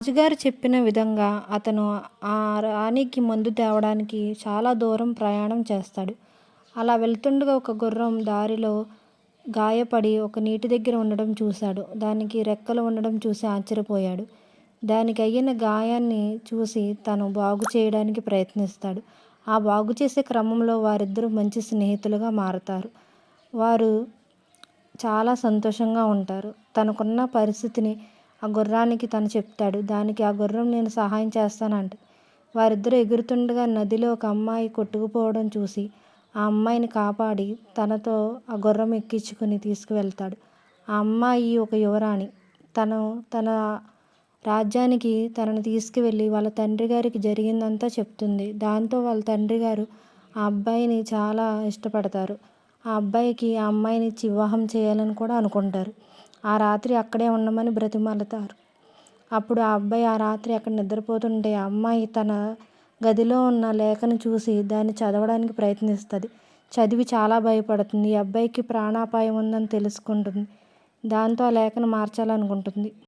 రాజుగారు చెప్పిన విధంగా అతను ఆ రాణికి మందు తేవడానికి చాలా దూరం ప్రయాణం చేస్తాడు. అలా వెళ్తుండగా ఒక గుర్రం దారిలో గాయపడి ఒక నీటి దగ్గర ఉండడం చూశాడు. దానికి రెక్కలు ఉండడం చూసి ఆశ్చర్యపోయాడు. దానికి అయిన గాయాన్ని చూసి తను బాగు చేయడానికి ప్రయత్నిస్తాడు. ఆ బాగు చేసే క్రమంలో వారిద్దరూ మంచి స్నేహితులుగా మారతారు. వారు చాలా సంతోషంగా ఉంటారు. తనకున్న పరిస్థితిని ఆ గుర్రానికి తను చెప్తాడు. దానికి ఆ గుర్రం నేను సహాయం చేస్తానంట. వారిద్దరూ ఎగురుతుండగా నదిలో ఒక అమ్మాయి కొట్టుకుపోవడం చూసి ఆ అమ్మాయిని కాపాడి తనతో ఆ గుర్రం ఎక్కించుకుని తీసుకువెళ్తాడు. ఆ అమ్మాయి ఒక యువరాణి. తన రాజ్యానికి తనను తీసుకువెళ్ళి వాళ్ళ తండ్రి గారికి జరిగిందంతా చెప్తుంది. దాంతో వాళ్ళ తండ్రి గారు ఆ అబ్బాయిని చాలా ఇష్టపడతారు. ఆ అబ్బాయికి ఆ అమ్మాయిని ఇచ్చి వివాహం చేయాలని కూడా అనుకుంటారు. ఆ రాత్రి అక్కడే ఉండమని బ్రతిమాలుతారు. అప్పుడు ఆ అబ్బాయి ఆ రాత్రి అక్కడ నిద్రపోతుంటే ఆ అమ్మాయి తన గదిలో ఉన్న లేఖను చూసి దాన్ని చదవడానికి ప్రయత్నిస్తుంది. చదివి చాలా భయపడుతుంది. ఈ అబ్బాయికి ప్రాణాపాయం ఉందని తెలుసుకుంటుంది. దాంతో ఆ లేఖను మార్చాలనుకుంటుంది.